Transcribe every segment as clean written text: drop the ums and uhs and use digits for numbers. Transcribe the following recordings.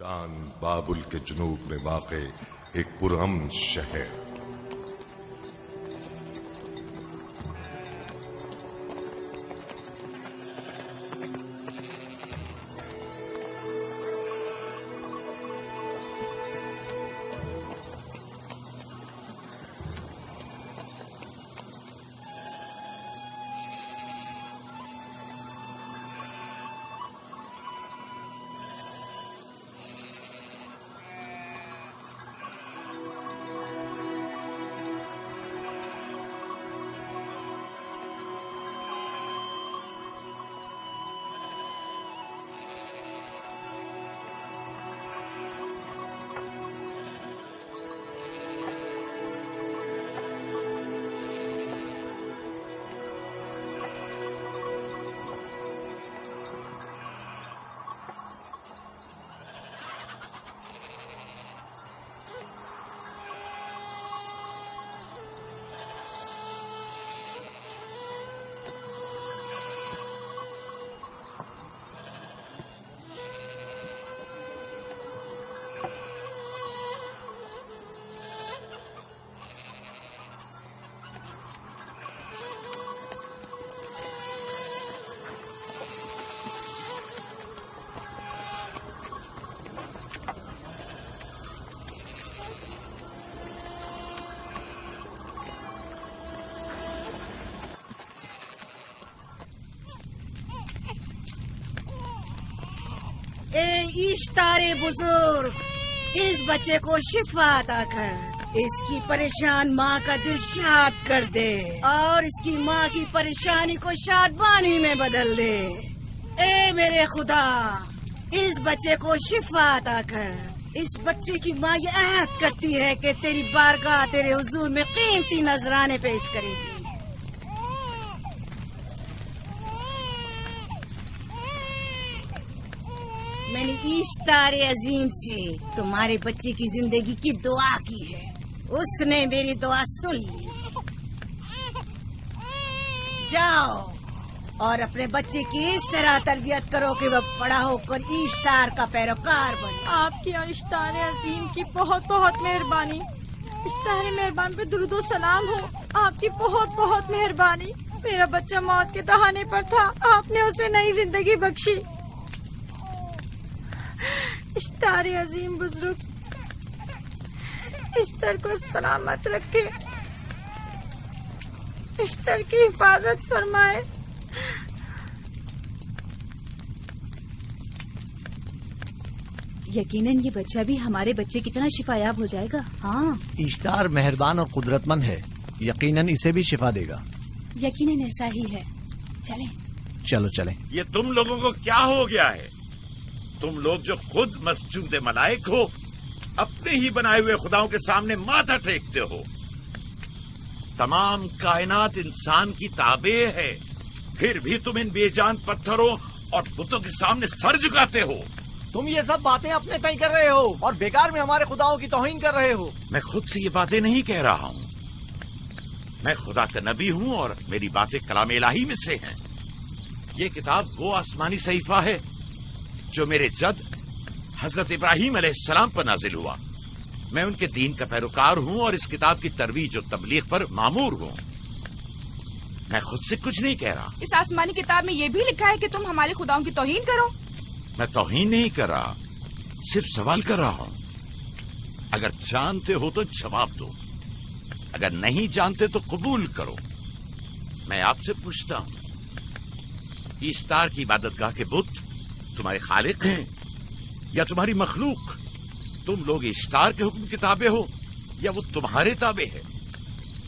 کان بابل کے جنوب میں واقع ایک پرامن شہر. اشتار بزرگ، اس بچے کو شفا عطا کر، اس کی پریشان ماں کا دل شاد کر دے اور اس کی ماں کی پریشانی کو شادمانی میں بدل دے. اے میرے خدا، اس بچے کو شفا عطا کر. اس بچے کی ماں یہ عہد کرتی ہے کہ تیری بارگاہ تیرے حضور میں قیمتی نذرانے پیش کرے گی. میں نے اشتار عظیم سے تمہارے بچے کی زندگی کی دعا کی ہے، اس نے میری دعا سن لی. جاؤ اور اپنے بچے کی اس طرح تربیت کرو کہ وہ بڑا ہو کر اشتار کا پیروکار بنے. آپ کی اور اشتار عظیم کی بہت بہت مہربانی. اشتار مہربان پہ درود و سلام ہو. آپ کی بہت بہت مہربانی. میرا بچہ موت کے دہانے پر تھا، آپ نے اسے نئی زندگی بخشی. اشتار عظیم بزرگ اشتر کو سلامت رکھے، اشتر کی حفاظت فرمائے. یقیناً یہ بچہ بھی ہمارے بچے کی طرح شفا یاب ہو جائے گا. ہاں، اشتار مہربان اور قدرت مند ہے، یقیناً اسے بھی شفا دے گا. یقیناً ایسا ہی ہے. چلیں. چلو چلیں. یہ تم لوگوں کو کیا ہو گیا ہے؟ تم لوگ جو خود مسجود ملائک ہو، اپنے ہی بنائے ہوئے خداؤں کے سامنے ماتھا ٹیکتے ہو. تمام کائنات انسان کی تابع ہے، پھر بھی تم ان بے جان پتھروں اور بتوں کے سامنے سر جھکاتے ہو. تم یہ سب باتیں اپنے تئیں کر رہے ہو اور بیکار میں ہمارے خداؤں کی توہین کر رہے ہو. میں خود سے یہ باتیں نہیں کہہ رہا ہوں، میں خدا کا نبی ہوں اور میری باتیں کلام الہی میں سے ہیں. یہ کتاب وہ آسمانی صحیفہ ہے جو میرے جد حضرت ابراہیم علیہ السلام پر نازل ہوا. میں ان کے دین کا پیروکار ہوں اور اس کتاب کی ترویج و تبلیغ پر مامور ہوں. میں خود سے کچھ نہیں کہہ رہا. اس آسمانی کتاب میں یہ بھی لکھا ہے کہ تم ہمارے خداؤں کی توہین کرو. میں توہین نہیں کر رہا، صرف سوال کر رہا ہوں. اگر جانتے ہو تو جواب دو، اگر نہیں جانتے تو قبول کرو. میں آپ سے پوچھتا ہوں، اشتار کی عبادت گاہ کے بت تمہارے خالق ہیں یا تمہاری مخلوق؟ تم لوگ اشتار کے حکم کے تابع ہو یا وہ تمہارے تابع ہے؟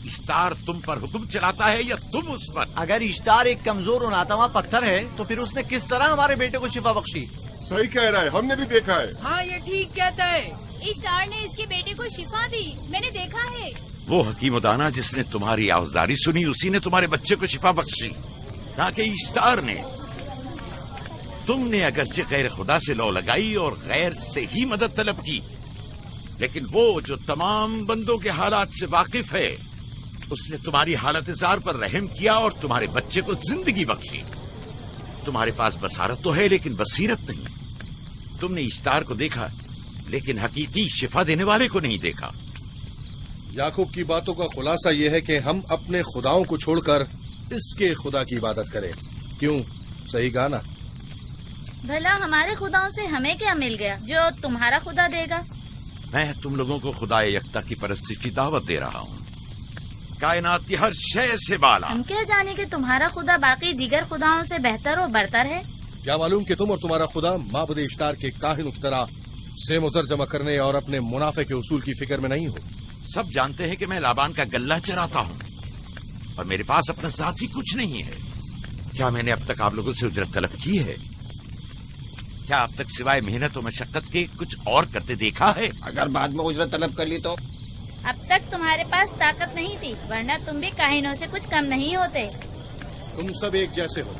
اشتار تم پر حکم چلاتا ہے یا تم اس پر؟ اگر اشتار ایک کمزور اور ناتواں پتھر ہے تو پھر اس نے کس طرح ہمارے بیٹے کو شفا بخشی؟ صحیح کہہ رہا ہے، ہم نے بھی دیکھا ہے. ہاں، یہ ٹھیک کہتا ہے. اشتار نے اس کے بیٹے کو شفا دی، میں نے دیکھا ہے. وہ حکیم و دانا جس نے تمہاری آوزاری سنی، اسی نے تمہارے بچے کو شفا بخشی. نہ کہ اشتار نے. تم نے اگرچہ غیر خدا سے لو لگائی اور غیر سے ہی مدد طلب کی، لیکن وہ جو تمام بندوں کے حالات سے واقف ہے، اس نے تمہاری حالت زار پر رحم کیا اور تمہارے بچے کو زندگی بخشی. تمہارے پاس بصارت تو ہے لیکن بصیرت نہیں. تم نے اشتار کو دیکھا लेकिन हकीकी शिफा देने वाले को नहीं देखा। याकूब की बातों का खुलासा यह है कि हम अपने खुदाओं को छोड़कर इसके खुदा की इबादत करें। क्यों, सही कहा ना? भला हमारे खुदाओं से हमें क्या मिल गया जो तुम्हारा खुदा देगा? मैं तुम लोगों को खुदा यकता की परस्तिश की दावत दे रहा हूँ, कायनात की हर शय से बाला। हम क्या जाने कि तुम्हारा खुदा बाकी दीगर खुदाओं से बेहतर और बरतर है? क्या मालूम कि तुम और तुम्हारा खुदा माबुद इश्तार के काहिनों की तरह ज़ेम-ओ-ज़र जमा करने और अपने मुनाफे के उसूल की फिक्र में नहीं हो। सब जानते हैं कि मैं लाबान का गल्ला चराता हूँ और मेरे पास अपना ज़ाती कुछ नहीं है। क्या मैंने अब तक आप लोगों से उजरत तलब की है? क्या अब तक सिवाय मेहनत और मशक्कत के कुछ और करते देखा है? अगर बाद में उजरत तलब कर ली तो? अब तक तुम्हारे पास ताकत नहीं थी, वरना तुम भी काहिनों से कुछ कम नहीं होते। तुम सब एक जैसे हो,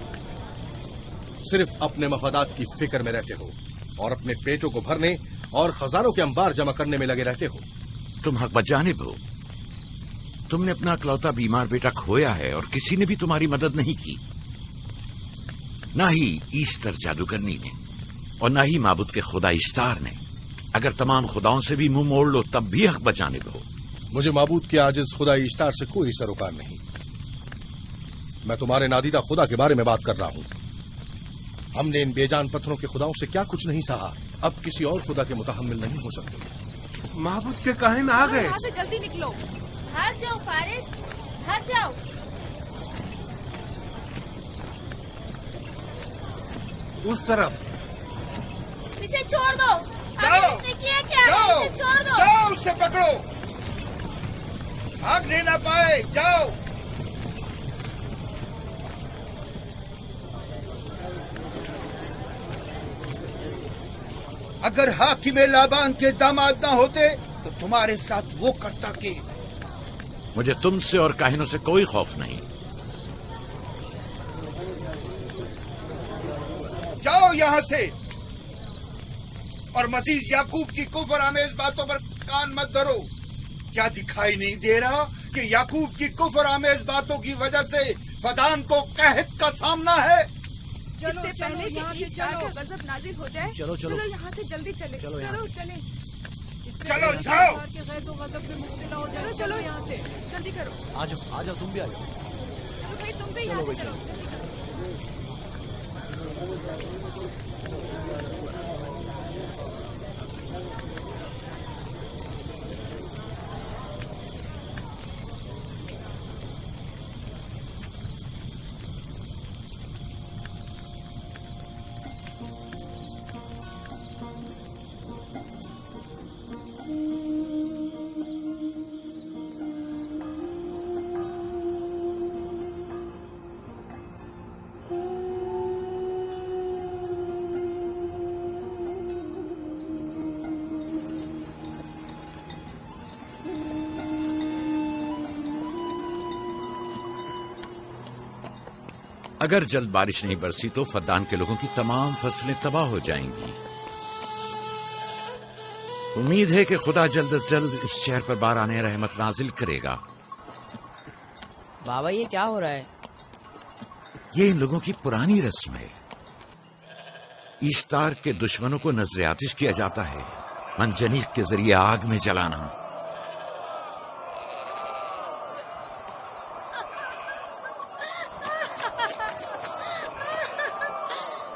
सिर्फ अपने मफादात की फिक्र में रहते हो और अपने पेटों को भरने और खजानों के अंबार जमा करने में लगे रहते हो। तुम हक बजानिब हो। तुमने अपना इकलौता बीमार बेटा खोया है और किसी ने भी तुम्हारी मदद नहीं की, ना ही ईस्टर जादूगरनी ने और ना ही माबुद के खुदा इश्तार ने। अगर तमाम खुदाओं से भी मुंह मोड़ लो तब भी हक बजानिब हो। मुझे माबूद के आजिज खुदा इश्तार से कोई सरोकार नहीं। मैं तुम्हारे नादीदा खुदा के बारे में बात कर रहा हूँ। हमने इन बेजान पत्थरों के खुदाओं से क्या कुछ नहीं सहा, अब किसी और खुदा के मुतहम्मिल नहीं हो सकते। माबूद के काहिन आ गए। यहाँ से जल्दी निकलो। भाग जाओ फारिस, भाग जाओ। उस तरफ। इसे छोड़ दो। जाओ, इसने किया क्या? जाओ, इसे छोड़ दो। जाओ, उसे पकड़ो, भागने ना पाए। जाओ। अगर हाकिम लाबान के दामाद ना होते तो तुम्हारे साथ वो करता कि। मुझे तुमसे और काहिनों से कोई खौफ नहीं। जाओ यहाँ से और मजीद याकूब की कुफर आमेज बातों पर कान मत धरो। क्या दिखाई नहीं दे रहा कि याकूब की कुफर आमेज बातों की वजह से फदान को कहत का सामना है? चलो पहले यहाँ से चलो, गजब नाजिल हो जाए। चलो, चलो। चलो यहाँ से जल्दी चले। चलो चले। चलो जाओ। चलो चलो यहाँ से जल्दी करो। आ जाओ, तुम भी आ जाओ। चलो भाई, तुम भी यहाँ से चलो। अगर जल्द बारिश नहीं बरसी तो फद्दान के लोगों की तमाम फसलें तबाह हो जाएंगी। उम्मीद है कि खुदा जल्द अज जल्द इस शहर पर बाराने रहमत नाजिल करेगा। बाबा, ये क्या हो रहा है? ये इन लोगों की पुरानी रस्म है। ईस्तार के दुश्मनों को नजर आतिश किया जाता है, मंजनीक के जरिए आग में जलाना।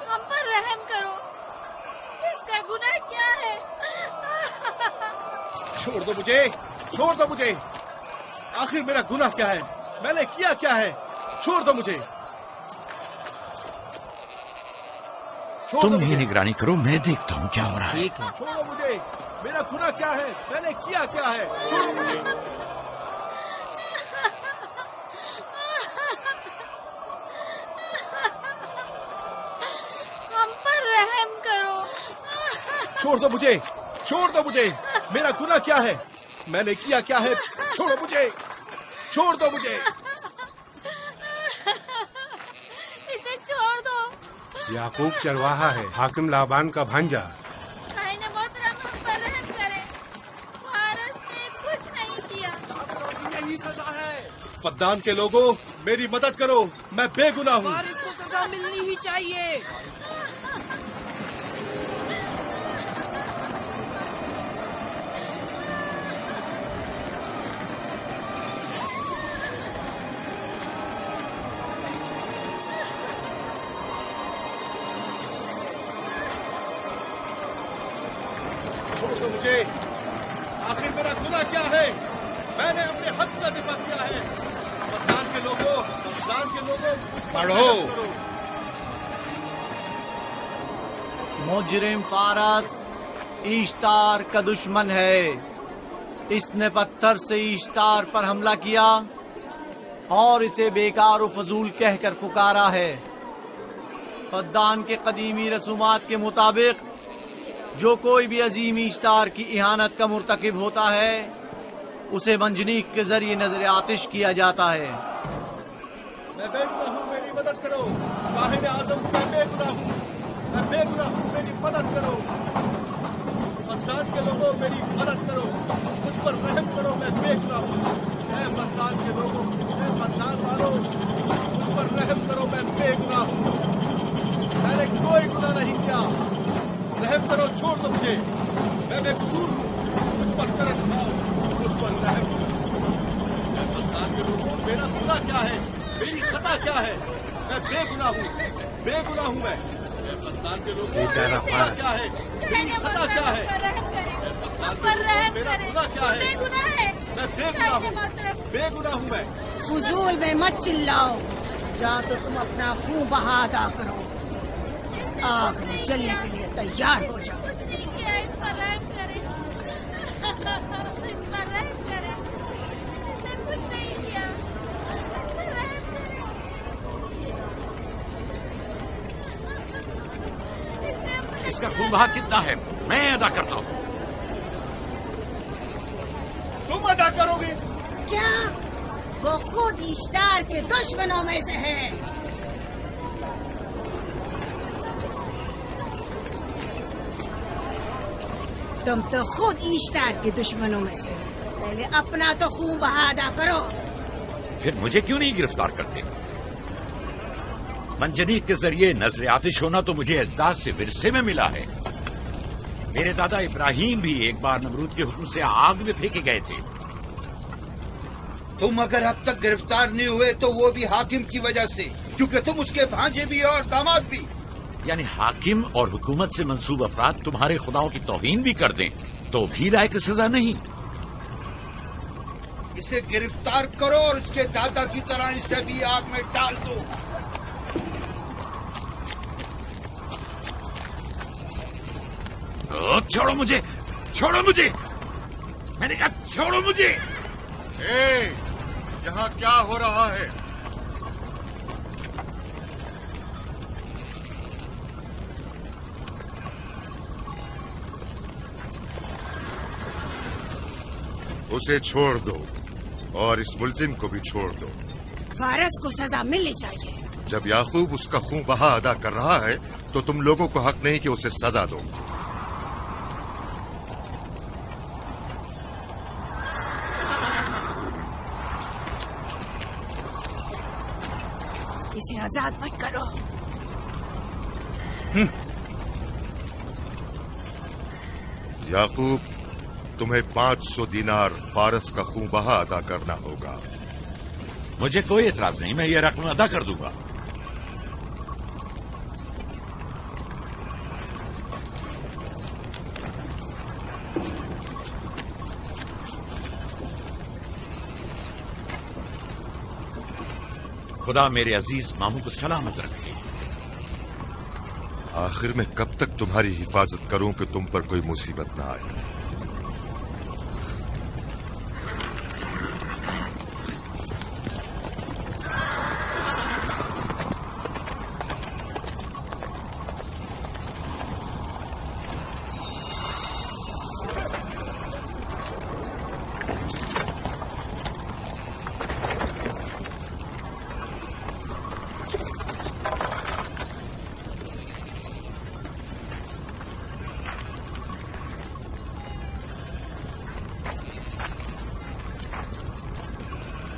हम पर रहम करो, इसका गुनाह क्या है? छोड़ दो मुझे, छोड़ दो मुझे। आखिर मेरा गुनाह क्या है? मैंने किया क्या है? छोड़ दो मुझे। तुम ही निगरानी करो, मैं देखता हूँ क्या हो रहा है। ठीक है। छोड़ो मुझे। मेरा गुनाह क्या है? मैंने किया क्या है? छोड़ो मुझे। हम पर रहम करो। छोड़ दो मुझे, छोड़ दो मुझे। मेरा गुनाह क्या है? मैंने किया क्या है? छोड़ो मुझे, छोड़ दो मुझे। इसे छोड़ दो। याकूब चरवाहा है, हाकिम लाबान का भांजा। भाईने मोहतरम हम पर रहम करे। फारस ने कुछ नहीं किया। यही सजा है। फद्दान के लोगों, मेरी मदद करो, मैं बेगुनाह हूँ। फारिस को सजा मिलनी ही चाहिए। چھوڑ دو مجھے. آخر میرا گناہ کیا ہے؟ میں نے اپنے حق کا دفاع کیا ہے. افغانستان کے لوگوں پڑھو. مجرم فارس ایشتار کا دشمن ہے. اس نے پتھر سے ایشتار پر حملہ کیا اور اسے بیکار و فضول کہہ کر پکارا ہے. فدان کے قدیمی رسومات کے مطابق جو کوئی بھی عظیم ایشتار کی اہانت کا مرتکب ہوتا ہے اسے منجنیق کے ذریعے نظر آتش کیا جاتا ہے. میں بے گناہ ہوں، میری مدد کرو. قاہر اعظم میں بے گناہ ہوں، میں بے گناہ ہوں، میری مدد کرو. افغانستان کے لوگوں میری مدد کرو، مجھ پر رحم کرو، میں بے گناہ ہوں. اے افغانستان کے لوگوں، اے افغانستان والوں، مجھ پر رحم کرو، میں بے گناہ ہوں. میں نے کوئی گناہ نہیں کیا. رحم کرو، چھوڑ دو مجھے. میں بے قصور ہوں، مجھ پر ترس کھاؤ، مجھ پر رحم کرو. اے افغانستان کے لوگوں، میرا گناہ کیا ہے؟ میری خطا کیا ہے؟ میں بے گناہ ہوں، بے گناہ ہوں. میں افغانستان کے لوگوں، میرا گناہ کیا ہے؟ میری خطا کیا ہے؟ میرا گناہ کیا ہے؟ میں بے گناہ ہوں، بے گناہ ہوں. میں فضول میں مت چلاؤ. یا تو تم اپنا خون بہا ادا کرو، آگ میں جلنے کے لیے تیار ہو جاؤ. اس کا خون بہا کتنا ہے میں ادا کرتا ہوں. تم ادا کرو گے کیا؟ وہ خود ایشتار کے دشمنوں میں سے ہے. تم تو خود ایشتار کے دشمنوں میں سے. پہلے اپنا تو خون بہا ادا کرو. پھر مجھے کیوں نہیں گرفتار کرتے؟ منجنیق کے ذریعے نظر آتش ہونا تو مجھے اجداد سے ورثے میں ملا ہے. میرے دادا ابراہیم بھی ایک بار نمرود کے حکم سے آگ میں پھینکے گئے تھے. تم اگر اب تک گرفتار نہیں ہوئے تو وہ بھی حاکم کی وجہ سے، کیونکہ تم اس کے بھانجے بھی اور داماد بھی. یعنی حاکم اور حکومت سے منسوب افراد تمہارے خداؤں کی توہین بھی کر دیں تو بھی لائق سزا نہیں؟ اسے گرفتار کرو اور اس کے دادا کی طرح اسے بھی آگ میں ڈال دو. چھوڑو مجھے، چھوڑو مجھے، میں نے کہا چھوڑو مجھے. یہاں کیا ہو رہا ہے؟ اسے چھوڑ دو اور اس ملزم کو بھی چھوڑ دو. فارس کو سزا ملنی چاہیے. جب یعقوب اس کا خون بہا ادا کر رہا ہے تو تم لوگوں کو حق نہیں کہ اسے سزا دو. اسے آزاد مت کرو. یعقوب، تمہیں 500 دینار فارس کا خون بہا ادا کرنا ہوگا. مجھے کوئی اعتراض نہیں، میں یہ رقم ادا کر دوں گا. خدا میرے عزیز ماموں کو سلامت رکھے. آخر میں کب تک تمہاری حفاظت کروں کہ تم پر کوئی مصیبت نہ آئے؟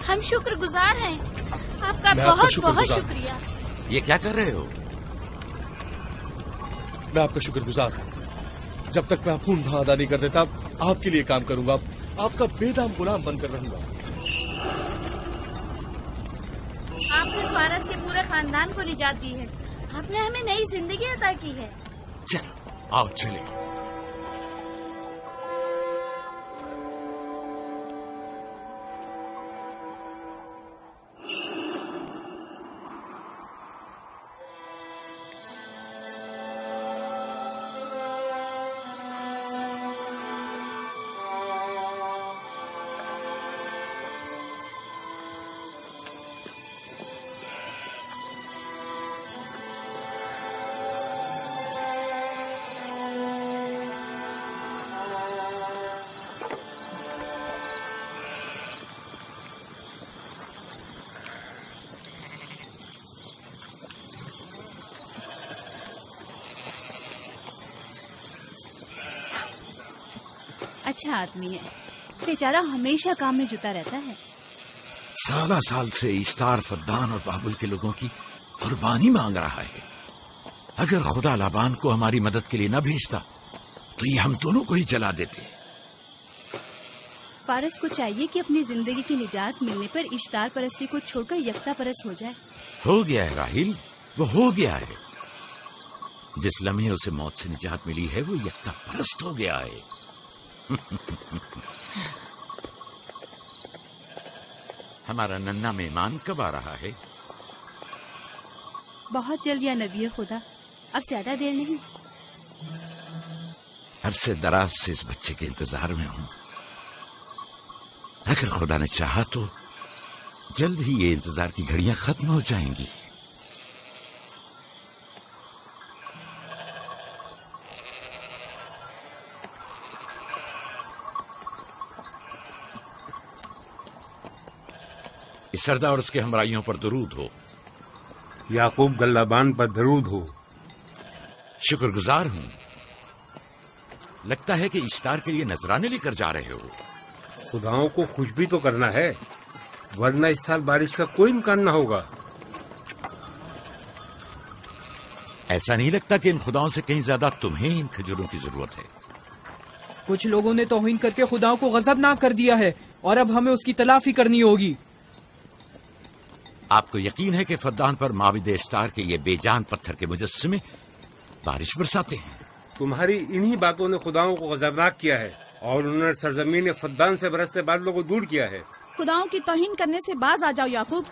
ہم شکر گزار ہیں آپ کا. بہت بہت شکریہ. یہ کیا کر رہے ہو؟ میں آپ کا شکر گزار ہوں. جب تک میں خون بہا ادا نہیں کر دیتا آپ کے لیے کام کروں گا. آپ کا بے دام غلام بن کر رہوں گا. آپ نے فارس کے پورے خاندان کو نجات دی ہے. آپ نے ہمیں نئی زندگی عطا کی ہے. چلو آؤ چلے. اچھا آدمی ہے، بیچارہ ہمیشہ کام میں جتا رہتا ہے. سالہ سال سے اشتار فدان اور بابل کے لوگوں کی قربانی مانگ رہا ہے. اگر خدا لابان کو ہماری مدد کے لیے نہ بھیجتا تو یہ ہم دونوں کو ہی جلا دیتے. فارس کو چاہیے کہ اپنی زندگی کی نجات ملنے پر اشتار پرستی کو چھوڑ کر یکتا پرست ہو جائے. ہو گیا ہے راہیل، وہ ہو گیا ہے. جس لمحے اسے موت سے نجات ملی ہے وہ یکتا پرست ہو گیا ہے. ہمارا ننھا مہمان کب آ رہا ہے؟ بہت جلد یا نبی خدا، اب زیادہ دیر نہیں. عرصے دراز سے اس بچے کے انتظار میں ہوں. اگر خدا نے چاہا تو جلد ہی یہ انتظار کی گھڑیاں ختم ہو جائیں گی. اس سردار اور اس کے ہمراہیوں پر درود ہو. یعقوب گلابان پر درود ہو. شکر گزار ہوں. لگتا ہے کہ اشتار کے لیے نذرانے لے کر جا رہے ہو. خداؤں کو خوش بھی تو کرنا ہے، ورنہ اس سال بارش کا کوئی امکان نہ ہوگا. ایسا نہیں لگتا کہ ان خداؤں سے کہیں زیادہ تمہیں ان کھجوروں کی ضرورت ہے؟ کچھ لوگوں نے توہین کر کے خداؤں کو غضبناک کر دیا ہے اور اب ہمیں اس کی تلافی کرنی ہوگی. آپ کو یقین ہے کہ فدان پر معبد اشتار کے یہ بے جان پتھر کے مجسمے بارش برساتے ہیں؟ تمہاری انہی باتوں نے خداؤں کو غضبناک کیا ہے اور انہوں نے سرزمین فدان سے برستے بادلوں کو دور کیا ہے. خداؤں کی توہین کرنے سے باز آ جاؤ یعقوب.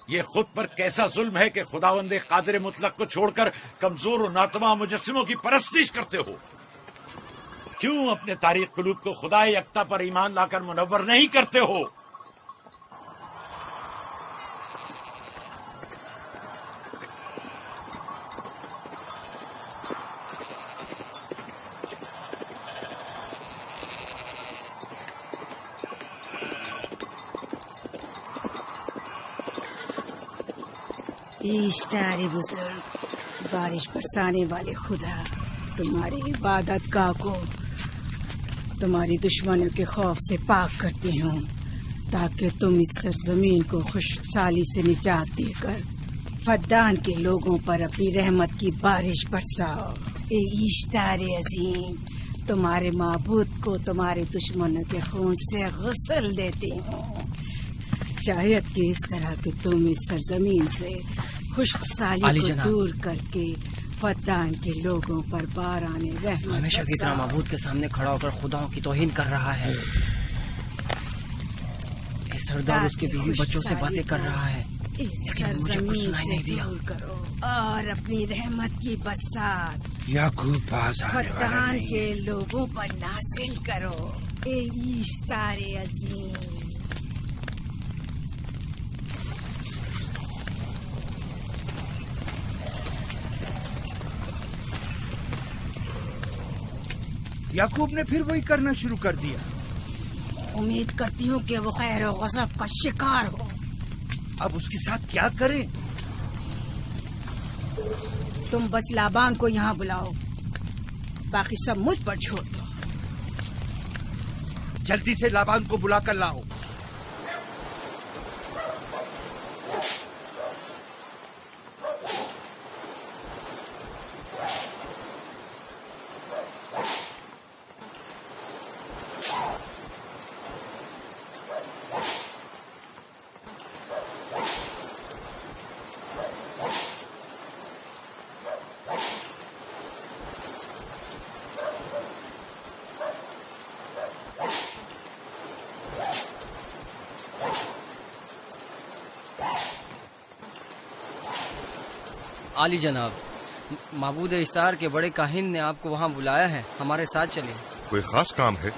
یہ خود پر کیسا ظلم ہے کہ خداوند قادر مطلق کو چھوڑ کر کمزور و ناتواں مجسموں کی پرستش کرتے ہو. کیوں اپنے تاریخ قلوب کو خدا یکتا پر ایمان لا کر منور نہیں کرتے ہو؟ اشتار بزرگ، بارش برسانے والے خدا، تمہاری عبادت گاہ کو تمہاری دشمنوں کے خوف سے پاک کرتی ہوں تاکہ تم اس سرزمین کو خوشحالی سے نجات دے کر فدان کے لوگوں پر اپنی رحمت کی بارش برساؤ. اے اشتار عظیم، تمہارے معبود کو تمہارے دشمنوں کے خون سے غسل دیتی ہوں. شاید کہ اس طرح کہ تم اس سرزمین سے خشک سالی کو دور کر کے فدان کے لوگوں پر باران رحمت ہمیشہ کی طرح معبود کے سامنے کھڑا ہو کر خداؤں کی توہین کر رہا ہے. یہ سردار اس کے بیوی بچوں سے باتیں کر رہا ہے لیکن مجھے کچھ سنائی نہیں دیا. کرو اور اپنی رحمت کی برسات یعقوب پاس آنے والا فدان نہیں. کے لوگوں پر نازل کرو. اے اشتار عظیم، یعقوب نے پھر وہی کرنا شروع کر دیا. امید کرتی ہوں کہ وہ خیر و غضب کا شکار ہو. اب اس کے ساتھ کیا کریں؟ تم بس لابان کو یہاں بلاؤ، باقی سب مجھ پر چھوڑ دو. جلدی سے لابان کو بلا کر لاؤ. عالی جناب، معبود اشتار کے بڑے کاہن نے آپ کو وہاں بلایا ہے، ہمارے ساتھ چلیں. کوئی خاص کام ہے؟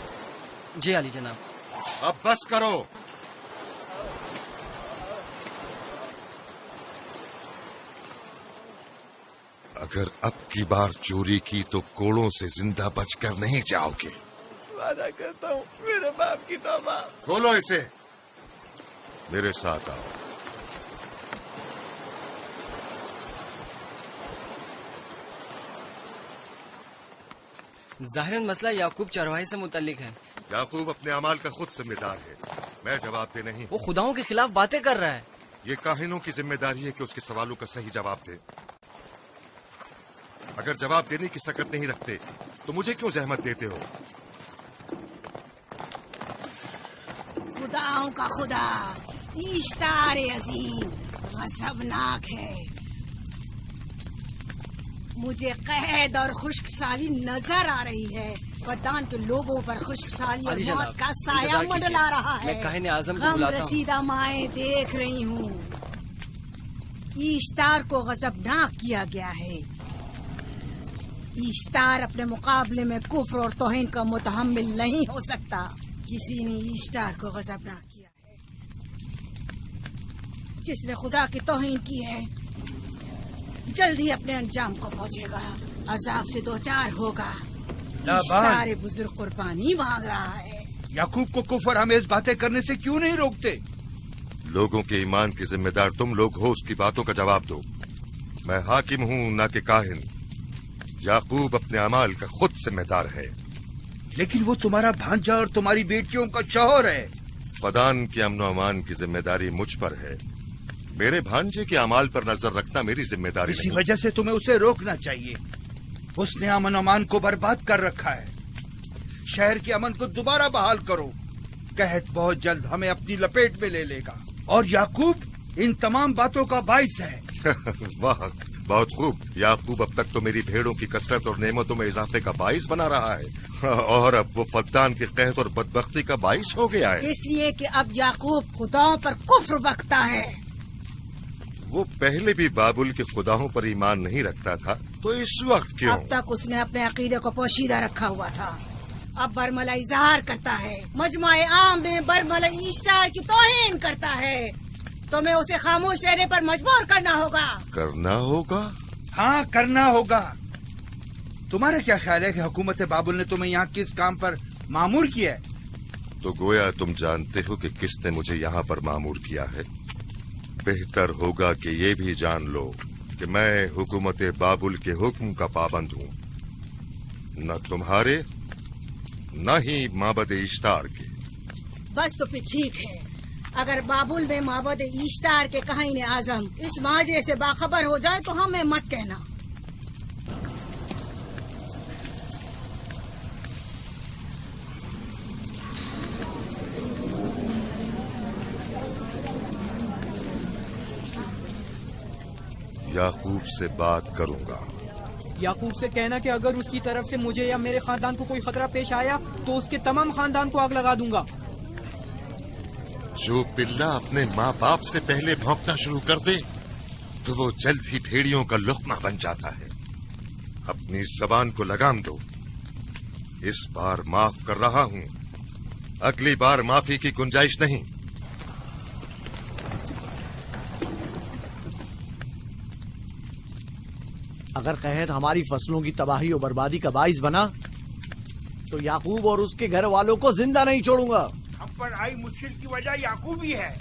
جی عالی جناب. اب بس کرو. اگر اب کی بار چوری کی تو کوڑوں سے زندہ بچ کر نہیں جاؤ گے. وعدہ کرتا ہوں میرے باپ کی توبہ. کھولو اسے. मेरे साथ आओ। ज़ाहिरन मसला याकूब चरवाहे से मुतल्लिक है। याकूब अपने अमाल का खुद जिम्मेदार है, मैं जवाब दे नहीं। वो खुदाओं के खिलाफ बातें कर रहा है। ये काहिनों की जिम्मेदारी है कि उसके सवालों का सही जवाब दे। अगर जवाब देने की सकत नहीं रखते तो मुझे क्यों जहमत देते हो? खुदाओं का खुदा इश्तार अजीम गजबनाक है। मुझे कैद और खुश्कसाली नजर आ रही है। वतन के लोगों पर खुश्कसाली और मौत का साया मंडला रहा है। मैं काहिन आज़म को बुलाता हूं। रसीदा माएं देख रही हूँ। इश्तार को गजबनाक किया गया है। इश्तार अपने मुकाबले में कुफ्र और तौहीन का मुतहम्मिल नहीं हो सकता। किसी ने इश्तार को गजबनाक किया है। जिसने खुदा की तौहीन की है जल्दी अपने अंजाम को पहुंचेगा, अजाब से दो चार होगा। इश्तार बुजुर्ग कुर्बानी मांग रहा है। याकूब को कुफर आमेज बातें करने से क्यों नहीं रोकते? लोगों के ईमान की जिम्मेदार तुम लोग हो, उसकी बातों का जवाब दो। मैं हाकिम हूँ न कि काहिन। याकूब अपने अमाल का खुद जिम्मेदार है। लेकिन वो तुम्हारा भांजा और तुम्हारी बेटियों का शौहर है। फदान के अमन अमान की जिम्मेदारी मुझ पर है। मेरे भांजे के अमाल पर नजर रखना मेरी जिम्मेदारी इसी नहीं। वजह से तुम्हें उसे रोकना चाहिए। उसने अमन अमान को बर्बाद कर रखा है। शहर के अमन को दोबारा बहाल करो। कहत बहुत जल्द हमें अपनी लपेट में ले लेगा और याकूब इन तमाम बातों का बाइस है। वाह, बहुत खूब। याकूब अब तक तो मेरी भेड़ों की कसरत और नेमतों में इजाफे का बाइस बना रहा है और अब वो फद्दान के कहत और बदबख्ती का बाइस हो गया है। इसलिए कि अब याकूब खुदाओं पर कुफ्र बकता है। वो पहले भी बाबुल के खुदाओं पर ईमान नहीं रखता था, तो इस वक्त क्यों? अब तक उसने अपने अकीदे को पोशीदा रखा हुआ था। अब बरमला इजहार करता है, मजमाए आम में बरमला इश्तार की तौहीन करता है। तुम्हें उसे खामोश रहने पर मजबूर करना होगा। करना होगा? हाँ, करना होगा। तुम्हारा क्या ख्याल है कि हुकूमत बाबुल ने तुम्हें यहाँ किस काम पर मामूर किया है? तो गोया तुम जानते हो कि किसने मुझे यहाँ पर मामूर किया है। बेहतर होगा कि ये भी जान लो कि मैं हुकूमत बाबुल के हुक्म का पाबंद हूँ, न तुम्हारे न ही माबद इश्तार के। बस तो फिर ठीक है। अगर बाबुल में माबद इश्तार के काहिन आजम इस माजरे से बाखबर हो जाए तो हमें मत कहना। याकूब से बात करूंगा। याकूब से कहना कि अगर उसकी तरफ से मुझे या मेरे खानदान को कोई खतरा पेश आया तो उसके तमाम खानदान को आग लगा दूंगा। जो पिल्ला अपने माँ बाप से पहले भौंकना शुरू कर दे तो वो जल्द ही भेड़ियों का लुक़मा बन जाता है। अपनी जबान को लगाम दो। इस बार माफ कर रहा हूँ, अगली बार माफी की गुंजाइश नहीं। अगर कहत हमारी फसलों की तबाही और बर्बादी का बाइस बना तो याकूब और उसके घर वालों को जिंदा नहीं छोड़ूंगा। हम पर आई मुश्किल की वजह याकूब ही है।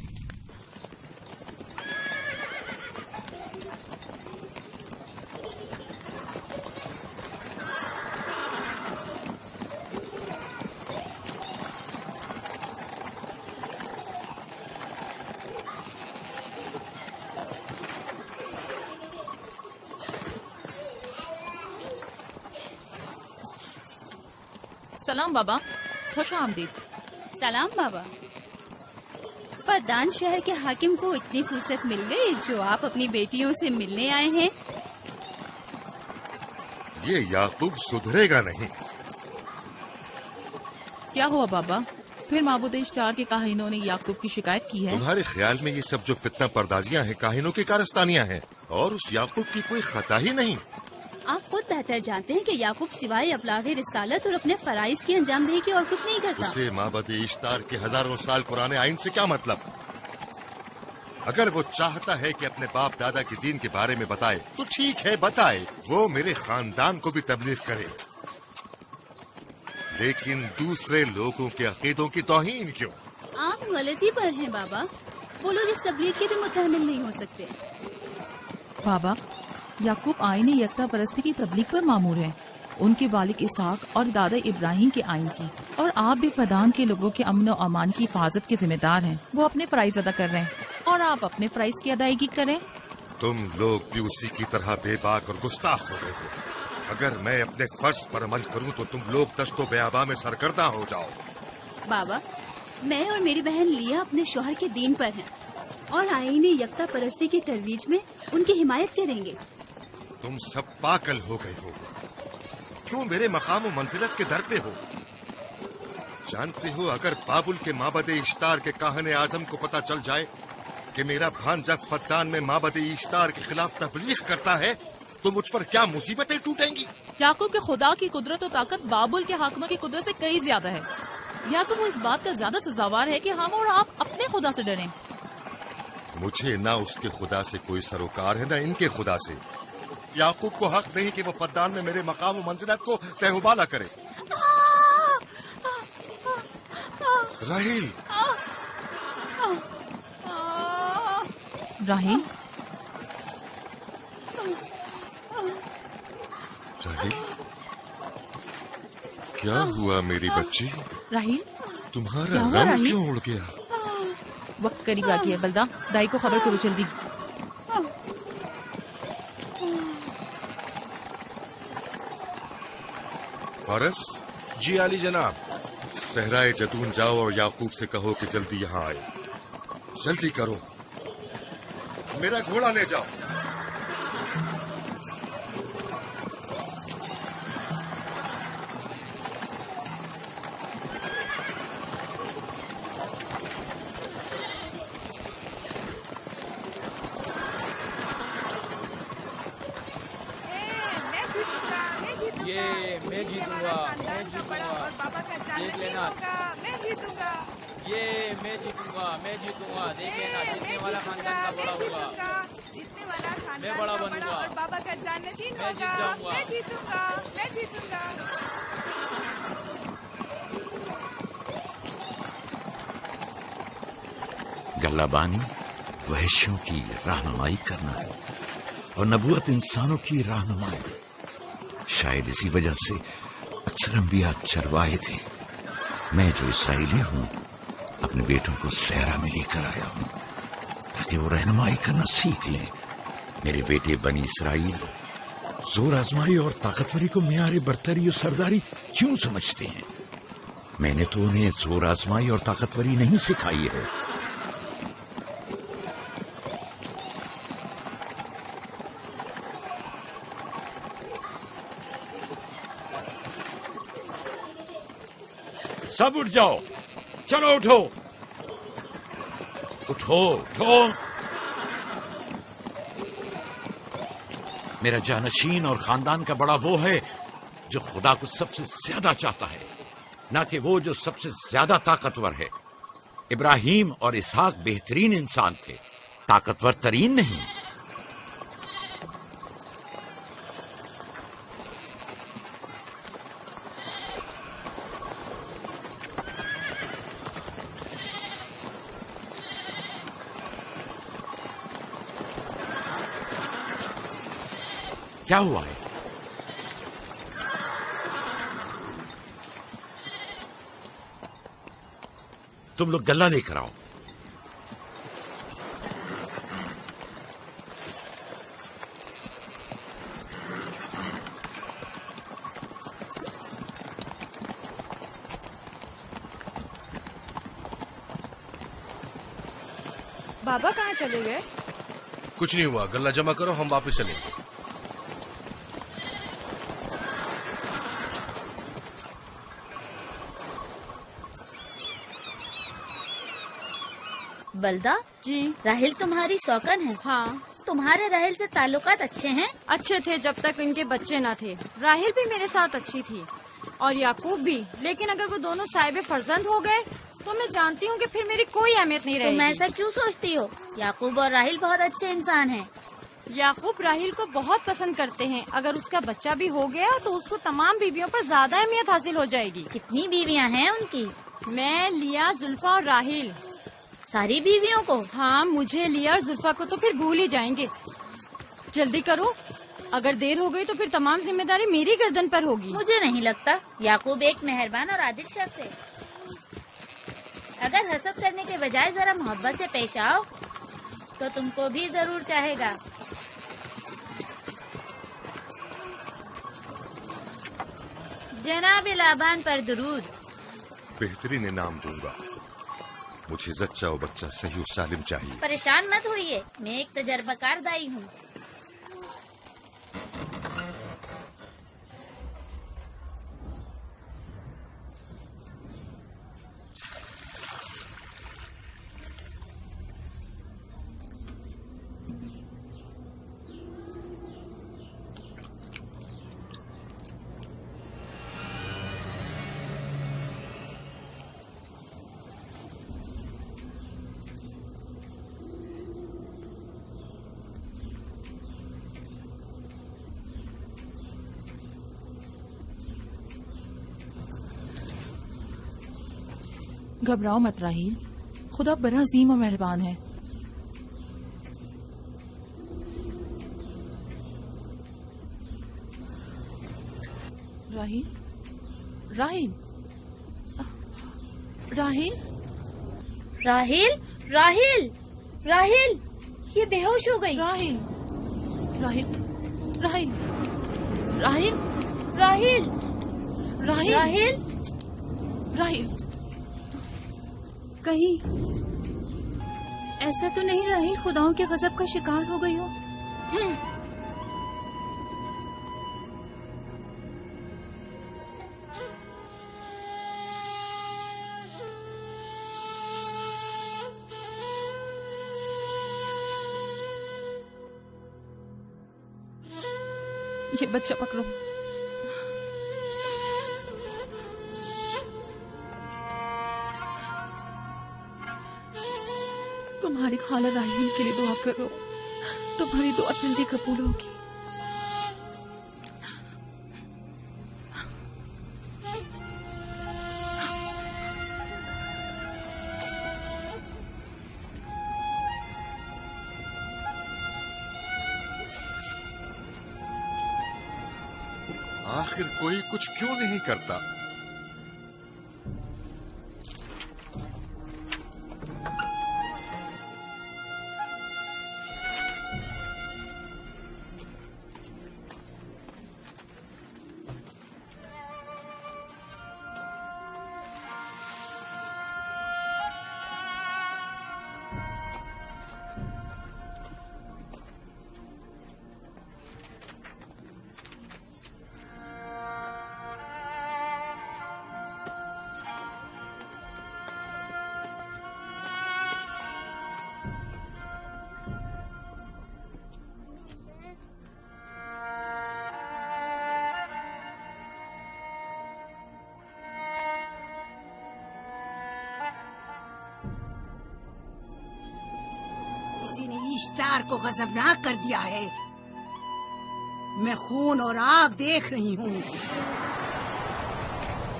सलाम बाबा, खुश आमदीद। सलाम बाबा। फद्दान शहर के हाकिम को इतनी फुर्सत मिल गई जो आप अपनी बेटियों से मिलने आए हैं। ये याकूब सुधरेगा नहीं। क्या हुआ बाबा? फिर माबूद इश्तार के काहिनों ने याकूब की शिकायत की है? तुम्हारे ख्याल में ये सब जो फितना पर्दाजियां हैं काहिनों की कारस्तानियां हैं और उस याकूब की कोई खता ही नहीं। आप खुद बेहतर जानते हैं कि याकूब सिवाय अबलागे रिसालत और अपने फराइज की अंजामदही की और कुछ नहीं करता। उसे माबद इश्तार के हजारों साल पुराने आइन से क्या मतलब? अगर वो चाहता है कि अपने बाप दादा के दीन के बारे में बताए तो ठीक है, बताए। वो मेरे खानदान को भी तबलीग करे, लेकिन दूसरे लोगों के अकीदों की तौहीन क्यों? आप गलती पर हैं बाबा। वो लोग इस तबलीग के भी मुतहमिल नहीं हो सकते। बाबा, याकूब आईन यकता परस्ती की तबलीग पर मामूर है, उनके वालिद इसहाक और दादा इब्राहिम के आइन की, और आप भी फदान के लोगों के अमन और अमान की हिफाजत के जिम्मेदार हैं। वो अपने फराइज अदा कर रहे हैं और आप अपने फराइज की अदायगी करें। तुम लोग भी उसी की तरह बेबाक और गुस्ताख हो गए हो। अगर मैं अपने फर्ज पर अमल करूं तो तुम लोग दस्तो बेआबा में सरकर्दा हो जाओ। बाबा, मैं और मेरी बहन लिया अपने शौहर के दीन पर हैं और आईन यकता परस्ती की तरवीज में उनकी हिमायत करेंगे। तुम सब पागल हो गए हो। क्यों मेरे मकाम व मंजिलत के दर पे हो? जानते हो, अगर बाबुल के माबद इश्तार के काहने आजम को पता चल जाए कि मेरा भांजा फद्दान में माबद इश्तार के खिलाफ तबलीग करता है तो मुझ पर क्या मुसीबतें टूटेंगी। याकूब के खुदा की कुदरत और ताकत बाबुल के हाकिमों की कुदरत से कई ज्यादा है। या तो वो इस बात का ज्यादा सजावार है कि हम और आप अपने खुदा से डरें। मुझे ना उसके खुदा से कोई सरोकार है, ना इनके खुदा से। याकूब को हक नहीं कि वो फद्दान में मेरे मकाम व मंजिलत को तहबाला करे। राहील, राहील, राहील, क्या हुआ मेरी बच्ची? राहील, तुम्हारा रंग क्यों उड़ गया? वक्त करीब आ गया। बलदा, दाई को खबर करो जल्दी। फारस? जी आली जनाब। सहराए जतून जाओ और याकूब से कहो कि जल्दी यहाँ आए। जल्दी करो, मेरा घोड़ा ले जाओ। मैं जीतूंगा, देख लेना। मैं जीतूंगा, देख लेना। जीतने वाला खानदान का बड़ा होगा, मैं बड़ा बनूंगा और बाबा का जाननशीन होगा। मैं जीत जाऊंगा, मैं जीतूंगा। गल्लाबानी वहशियों की रहनुमाई करना है और नबूवत इंसानों की रहनुमाई। शायद इसी वजह से अक्सर अंबिया चरवाहे थे। मैं जो इसराइली हूँ अपने बेटों को सहरा में लेकर आया हूँ ताकि वो रहनुमाई करना सीख लें। मेरे बेटे बनी इसराइल जोर आजमाई और ताकतवरी को मियारे बरतरी और सरदारी क्यों समझते हैं? मैंने तो उन्हें जोर आजमाई और ताकतवरी नहीं सिखाई है। सब उठ जाओ, चलो उठो, उठो, उठो। मेरा जानशीन और खानदान का बड़ा वो है जो खुदा को सबसे ज्यादा चाहता है, ना कि वो जो सबसे ज्यादा ताकतवर है। इब्राहिम और इसहाक बेहतरीन इंसान थे, ताकतवर तरीन नहीं। क्या हुआ है? तुम लोग गल्ला लेकर आओ। बाबा कहाँ चले गए? कुछ नहीं हुआ, गल्ला जमा करो, हम वापस चलेंगे। बलदा जी, राहिल तुम्हारी शौकन है। हाँ, तुम्हारे राहिल से ताल्लुकात अच्छे हैं? अच्छे थे जब तक इनके बच्चे न थे। राहिल भी मेरे साथ अच्छी थी और याकूब भी, लेकिन अगर वो दोनों साहिब फर्जंद हो गए तो मैं जानती हूँ कि फिर मेरी कोई अहमियत नहीं रहेगी। तुम ऐसा क्यों सोचती हो? याकूब और राहिल बहुत अच्छे इंसान हैं। याकूब राहिल को बहुत पसंद करते हैं। अगर उसका बच्चा भी हो गया तो उसको तमाम बीवियों पर ज्यादा अहमियत हासिल हो जाएगी। कितनी बीवियाँ हैं उनकी? मैं, लिया, जुल्फा और राहिल। सारी बीवियों को? हाँ, मुझे, लिया और जुल्फा को तो फिर भूल ही जाएंगे। जल्दी करो, अगर देर हो गई तो फिर तमाम जिम्मेदारी मेरी गर्दन पर होगी। मुझे नहीं लगता। याकूब एक मेहरबान और आदिल शख्स है। अगर हसद करने के बजाय जरा मोहब्बत से पेश आओ तो तुमको भी जरूर चाहेगा। जनाब लाबान पर दुरूद। बेहतरीन इनाम दूंगा। मुझे जच्चा और बच्चा सही और सालिम चाहिए। परेशान मत होइए, मैं एक तजर्बाकार दाई हूँ। घबराओ मत राहील, खुदा बड़ा अजीम और मेहरबान है। राहील, राहील, राहील, राहील, राहील, राहील, ये बेहोश हो गई। राहील, राहील, राहील, राहील, राहील, राहील, राहील, राहील। कहीं ऐसा तो नहीं राहील खुदाओं के गजब का शिकार हो गई हो? ये बच्चा पकड़ो। तुम्हारी खाला राहील के लिए दुआ करो, तुम्हारी दुआ जल्दी कबूल होगी। आखिर कोई कुछ क्यों नहीं करता? किसी ने इश्तार को गजबनाक कर दिया है। मैं खून और आग देख रही हूँ।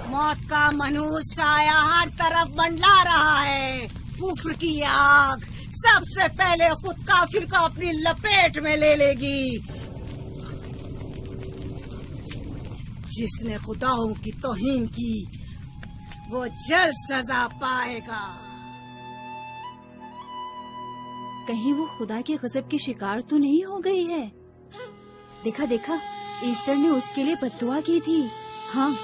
मौत का मनहूस साया हर तरफ मंडला रहा है। कुफ्र की आग सबसे पहले खुद काफिर को अपनी लपेट में ले लेगी। जिसने खुदाओं की तौहीन की वो जल्द सजा पाएगा। कहीं वो खुदा के गजब की शिकार तो नहीं हो गई है? देखा देखा, ईस्टर ने उसके लिए बद्दुआ की थी। हाँ,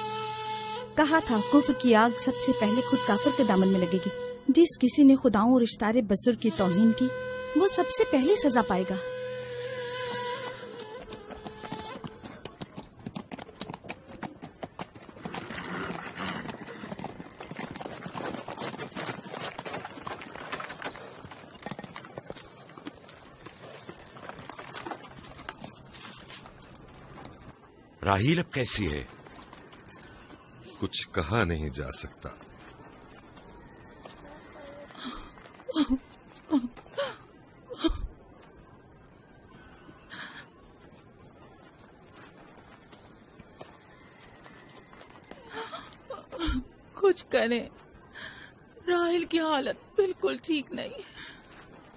कहा था कुफ्र की आग सबसे पहले खुद काफिर के दामन में लगेगी। जिस किसी ने खुदाओं और इश्तारे बसुर की तौहीन की वो सबसे पहले सजा पाएगा। राहील अब कैसी है? कुछ कहा नहीं जा सकता। कुछ करें, राहील राहिल की हालत बिल्कुल ठीक नहीं है।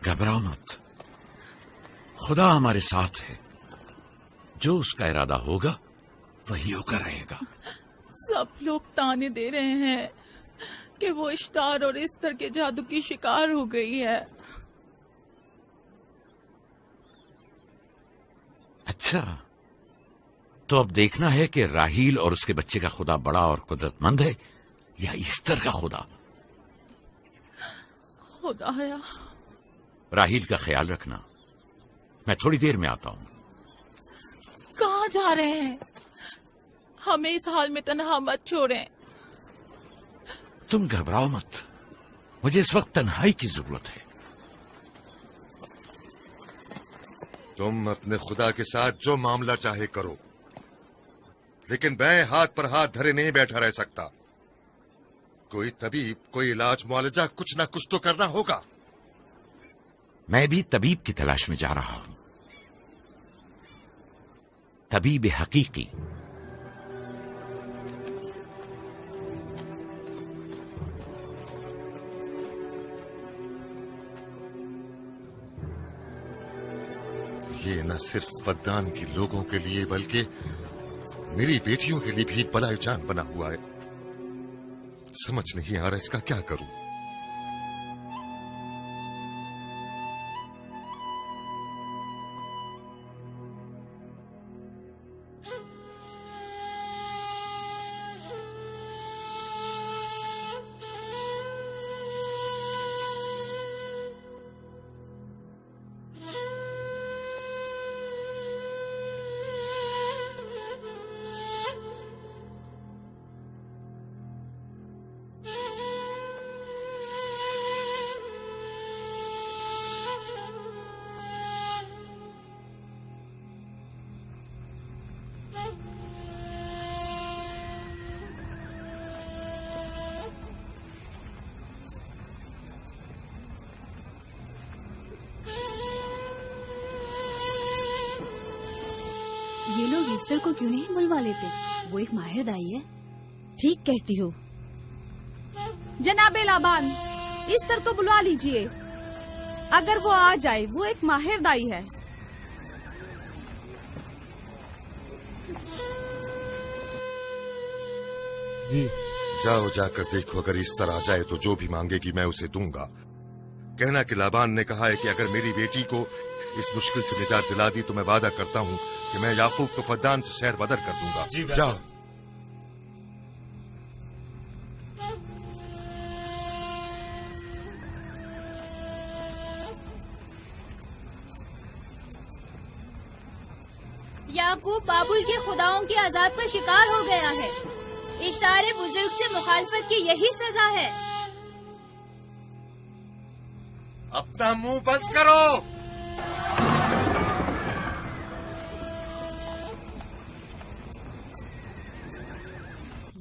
घबराओ मत, खुदा हमारे साथ है। जो उसका इरादा होगा वही होकर रहेगा। सब लोग ताने दे रहे हैं कि वो इश्तार और इस्तर के जादू की शिकार हो गई है। अच्छा, तो अब देखना है कि राहील और उसके बच्चे का खुदा बड़ा और कुदरतमंद है या इस्तर का खुदा। खुदाया, राहील का ख्याल रखना, मैं थोड़ी देर में आता हूं। कहाँ जा रहे हैं? हमें इस हाल में तन्हा मत छोड़ें। तुम घबराओ मत, मुझे इस वक्त तन्हाई की जरूरत है। तुम अपने खुदा के साथ जो मामला चाहे करो, लेकिन मैं हाथ पर हाथ धरे नहीं बैठा रह सकता। कोई तबीब, कोई इलाज, मुआलजा, कुछ ना कुछ तो करना होगा। मैं भी तबीब की तलाश में जा रहा हूं, तबीब हकीकी। ये न सिर्फ फद्दान के लोगों के लिए बल्कि मेरी बेटियों के लिए भी बलाए जान बना हुआ है। समझ नहीं आ रहा इसका क्या करूं। ये लोग इस्तर को क्यों नहीं बुलवा लेते? वो एक माहिर दाई है। ठीक कहती हो। जनाबे लाबान, इस्तर को बुलवा लीजिए। अगर वो आ जाए, वो एक माहिर दाई है। जी। जाओ, जाकर देखो, अगर इस तरह आ जाए तो जो भी मांगेगी मैं उसे दूंगा। कहना कि लाबान ने कहा है कि अगर मेरी बेटी को इस मुश्किल से निजात दिला दी तो मैं वादा करता हूँ कि मैं याकूब को फद्दान से शहर बदर कर दूंगा। जाओ। याकूब बाबुल के खुदाओं के अजाब का शिकार हो गया है। इशारे बुजुर्ग से मुखालफत की यही सजा है। अपना मुंह बंद करो।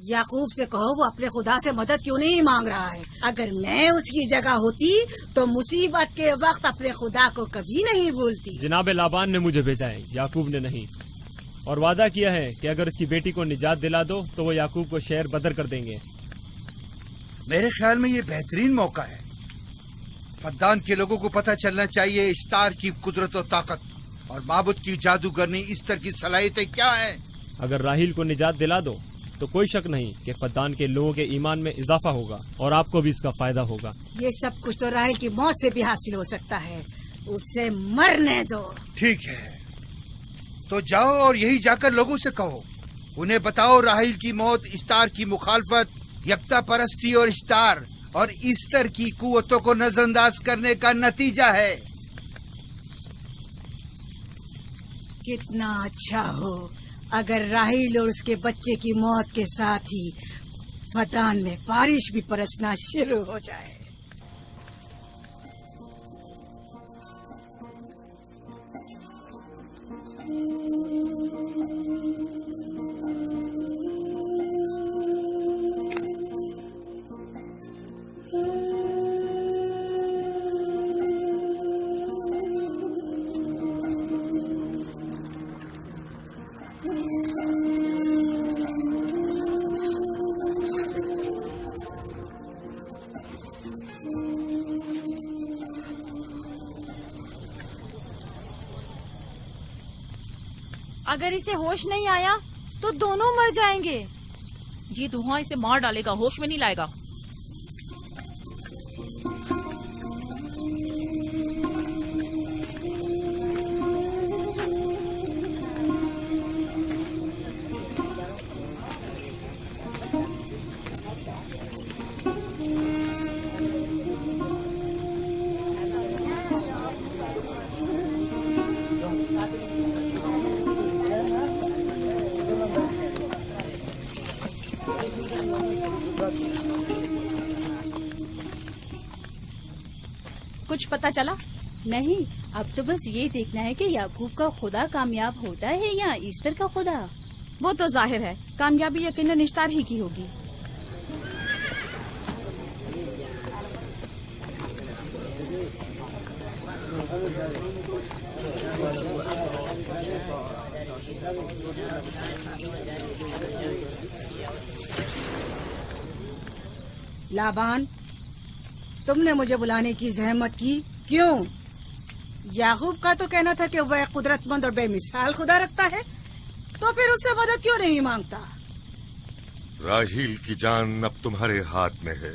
याकूब से कहो वो अपने खुदा से मदद क्यों नहीं मांग रहा है। अगर मैं उसकी जगह होती तो मुसीबत के वक्त अपने खुदा को कभी नहीं भूलती। जनाब लाबान ने मुझे भेजा है, याकूब ने नहीं, और वादा किया है कि अगर उसकी बेटी को निजात दिला दो तो वो याकूब को शहर बदर कर देंगे। मेरे ख्याल में ये बेहतरीन मौका है। फद्दान के लोगों को पता चलना चाहिए इश्तार की कुदरत और ताकत और माबुद की जादूगरनी इस्तर की सलाहियतें क्या हैं। अगर राहील को निजात दिला दो तो कोई शक नहीं कि फद्दान के लोगों के ईमान में इजाफा होगा और आपको भी इसका फायदा होगा। ये सब कुछ तो राहील की मौत से भी हासिल हो सकता है। उसे मरने दो। ठीक है, तो जाओ और यही जाकर लोगों से कहो, उन्हें बताओ राहील की मौत इस्तार की मुखालफत, यकता परस्ती और इस्तार और इस्तर की कुव्वतों को नजरअंदाज करने का नतीजा है। कितना अच्छा हो अगर राहील और उसके बच्चे की मौत के साथ ही फद्दान में बारिश भी बरसना शुरू हो जाए। अगर इसे होश नहीं आया तो दोनों मर जाएंगे। ये धुआं इसे मार डालेगा, होश में नहीं लाएगा। कुछ पता चला? नहीं, अब तो बस ये देखना है कि याकूब का खुदा कामयाब होता है या ईस्टर का खुदा। वो तो जाहिर है कामयाबी यकीनन इश्तार ही की होगी। लाबान, तुमने मुझे बुलाने की जहमत की, क्यों? याकूब का तो कहना था कि वह एक कुदरतमंद और बेमिसाल खुदा रखता है, तो फिर उससे मदद क्यों नहीं मांगता? राहील की जान अब तुम्हारे हाथ में है,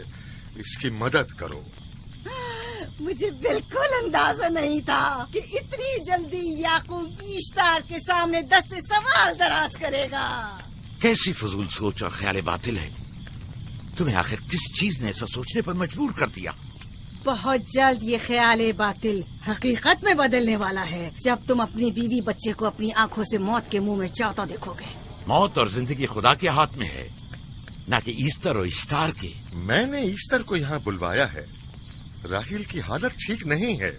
इसकी मदद करो। मुझे बिल्कुल अंदाजा नहीं था कि इतनी जल्दी याकूब ईश्तार के सामने दस्ते सवाल दराज करेगा। कैसी फजूल सोच और ख्याल बातिल है। तुम्हें आखिर किस चीज ने ऐसा सोचने पर मजबूर कर दिया? बहुत जल्द ये ख्याल बातिल हकीकत में बदलने वाला है, जब तुम अपनी बीवी बच्चे को अपनी आंखों से मौत के मुंह में चाहता देखोगे। मौत और जिंदगी खुदा के हाथ में है, न कि ईस्टर और इश्तार के। मैंने ईस्टर को यहाँ बुलवाया है। राहील की हालत ठीक नहीं है।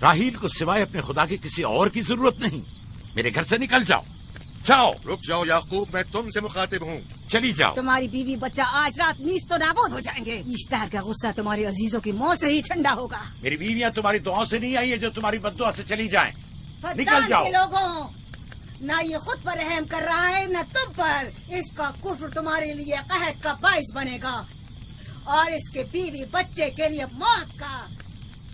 राहील को सिवाय अपने खुदा के किसी और की जरूरत नहीं। मेरे घर से निकल जाओ। जाओ। रुक जाओ याकूब, मैं तुमसे मुखातिब हूँ। चली जाओ। तुम्हारी बीवी बच्चा आज रात नीस तो नाबूद हो जाएंगे। ईश्तार का गुस्सा तुम्हारे अजीजों की मौत से ही ठंडा होगा। मेरी बीवियाँ तुम्हारी दुआओं से नहीं आई है जो तुम्हारी बद्दुआ से चली जाएं। निकल जाओ। लोगों, न ये खुद पर रहम कर रहा है न तुम पर। इसका कुफ्र तुम्हारे लिए कहत का बाइस बनेगा और इसके बीवी बच्चे के लिए मौत का।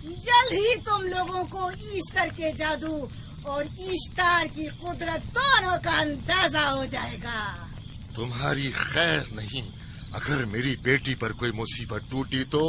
जल्द ही तुम लोगों को ईस्टर के जादू और ईश्तार की कुदरत दोनों का अंदाजा हो जाएगा। तुम्हारी खैर नहीं। अगर मेरी बेटी पर कोई मुसीबत टूटी तो